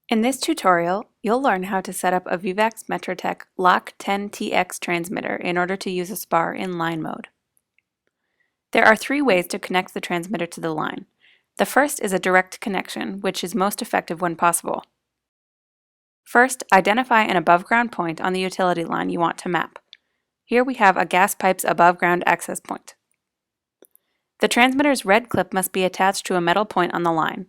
In this tutorial, you'll learn how to set up a Vivax-Metrotech LOC10TX transmitter in order to use a Spar in line mode. There are three ways to connect the transmitter to the line. The first is a direct connection, which is most effective when possible. First, identify an above-ground point on the utility line you want to map. Here we have a gas pipe's above-ground access point. The transmitter's red clip must be attached to a metal point on the line.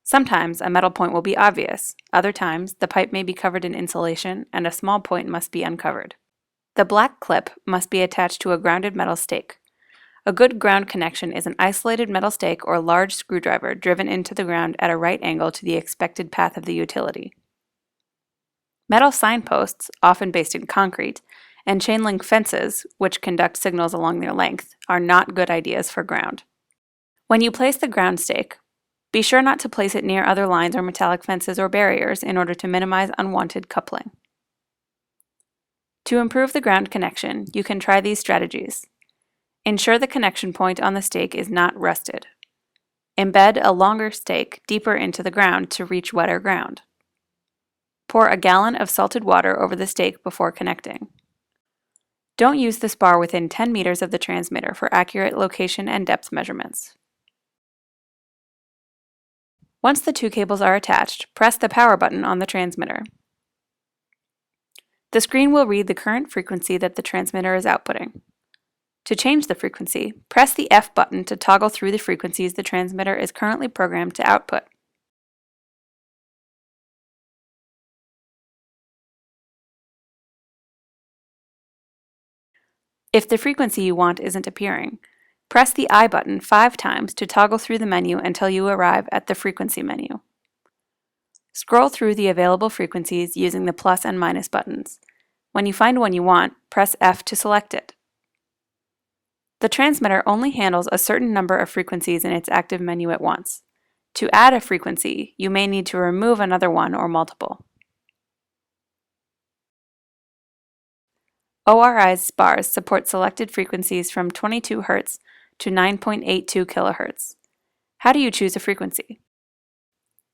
Sometimes a metal point will be obvious, other times the pipe may be covered in insulation and a small point must be uncovered. The black clip must be attached to a grounded metal stake. A good ground connection is an isolated metal stake or large screwdriver driven into the ground at a right angle to the expected path of the utility. Metal signposts, often based in concrete, and chain link fences, which conduct signals along their length, are not good ideas for ground. When you place the ground stake, be sure not to place it near other lines or metallic fences or barriers in order to minimize unwanted coupling. To improve the ground connection, you can try these strategies. Ensure the connection point on the stake is not rusted. Embed a longer stake deeper into the ground to reach wetter ground. Pour a gallon of salted water over the stake before connecting. Don't use the spar within 10 meters of the transmitter for accurate location and depth measurements. Once the two cables are attached, press the power button on the transmitter. The screen will read the current frequency that the transmitter is outputting. To change the frequency, press the F button to toggle through the frequencies the transmitter is currently programmed to output. If the frequency you want isn't appearing, press the I button 5 times to toggle through the menu until you arrive at the frequency menu. Scroll through the available frequencies using the plus and minus buttons. When you find one you want, press F to select it. The transmitter only handles a certain number of frequencies in its active menu at once. To add a frequency, you may need to remove another one or multiple. ORI's spars support selected frequencies from 22 Hz to 9.82 kHz. How do you choose a frequency?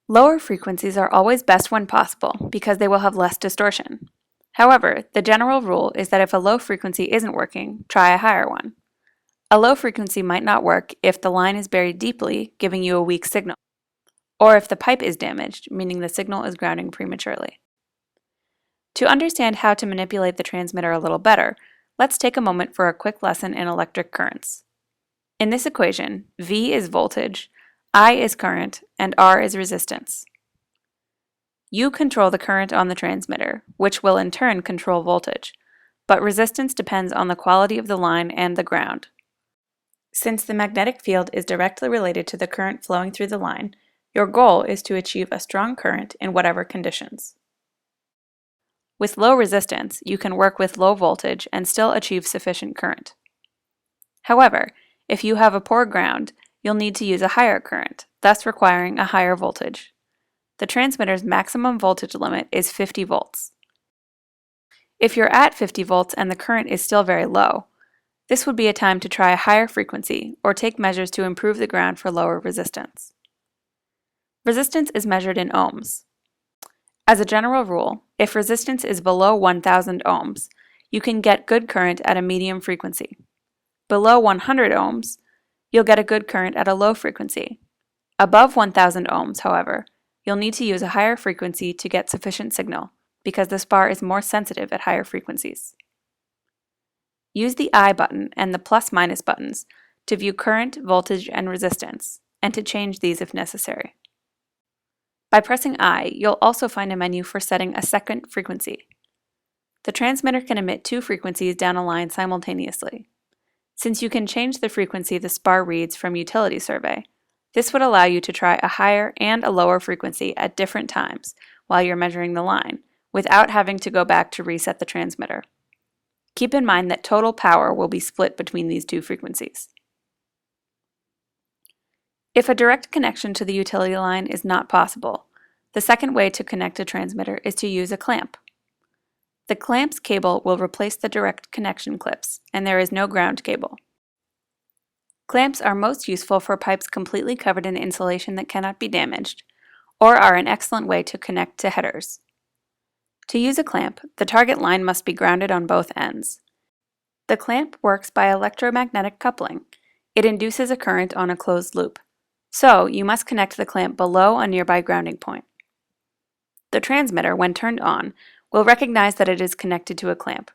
Lower frequencies are always best when possible because they will have less distortion. However, the general rule is that if a low frequency isn't working, try a higher one. A low frequency might not work if the line is buried deeply, giving you a weak signal, or if the pipe is damaged, meaning the signal is grounding prematurely. To understand how to manipulate the transmitter a little better, let's take a moment for a quick lesson in electric currents. In this equation, V is voltage, I is current, and R is resistance. You control the current on the transmitter, which will in turn control voltage, but resistance depends on the quality of the line and the ground. Since the magnetic field is directly related to the current flowing through the line, your goal is to achieve a strong current in whatever conditions. With low resistance, you can work with low voltage and still achieve sufficient current. However, if you have a poor ground, you'll need to use a higher current, thus requiring a higher voltage. The transmitter's maximum voltage limit is 50 volts. If you're at 50 volts and the current is still very low, this would be a time to try a higher frequency or take measures to improve the ground for lower resistance. Resistance is measured in ohms. As a general rule, if resistance is below 1000 ohms, you can get good current at a medium frequency. Below 100 ohms, you'll get a good current at a low frequency. Above 1000 ohms, however, you'll need to use a higher frequency to get sufficient signal, because the spar is more sensitive at higher frequencies. Use the I button and the plus-minus buttons to view current, voltage, and resistance, and to change these if necessary. By pressing I, you'll also find a menu for setting a second frequency. The transmitter can emit 2 frequencies down a line simultaneously. Since you can change the frequency the spar reads from Utility Survey, this would allow you to try a higher and a lower frequency at different times while you're measuring the line, without having to go back to reset the transmitter. Keep in mind that total power will be split between these 2 frequencies. If a direct connection to the utility line is not possible, the second way to connect a transmitter is to use a clamp. The clamp's cable will replace the direct connection clips, and there is no ground cable. Clamps are most useful for pipes completely covered in insulation that cannot be damaged, or are an excellent way to connect to headers. To use a clamp, the target line must be grounded on both ends. The clamp works by electromagnetic coupling. It induces a current on a closed loop. So, you must connect the clamp below a nearby grounding point. The transmitter, when turned on, will recognize that it is connected to a clamp.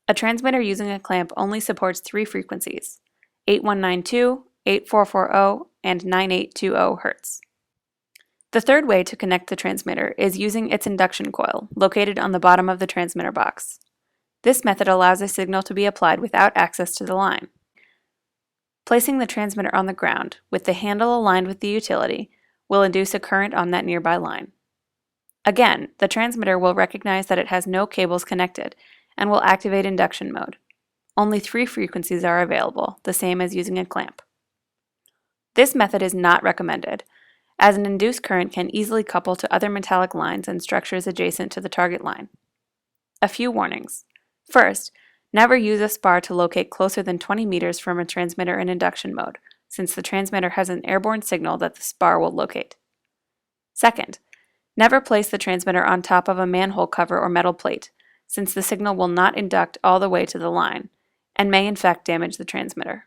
A transmitter using a clamp only supports 3 frequencies: 8192, 8440, and 9820 Hz. The third way to connect the transmitter is using its induction coil, located on the bottom of the transmitter box. This method allows a signal to be applied without access to the line. Placing the transmitter on the ground, with the handle aligned with the utility, will induce a current on that nearby line. Again, the transmitter will recognize that it has no cables connected and will activate induction mode. Only 3 frequencies are available, the same as using a clamp. This method is not recommended, as an induced current can easily couple to other metallic lines and structures adjacent to the target line. A few warnings. First, never use a spar to locate closer than 20 meters from a transmitter in induction mode, since the transmitter has an airborne signal that the spar will locate. Second, never place the transmitter on top of a manhole cover or metal plate, since the signal will not induct all the way to the line, and may in fact damage the transmitter.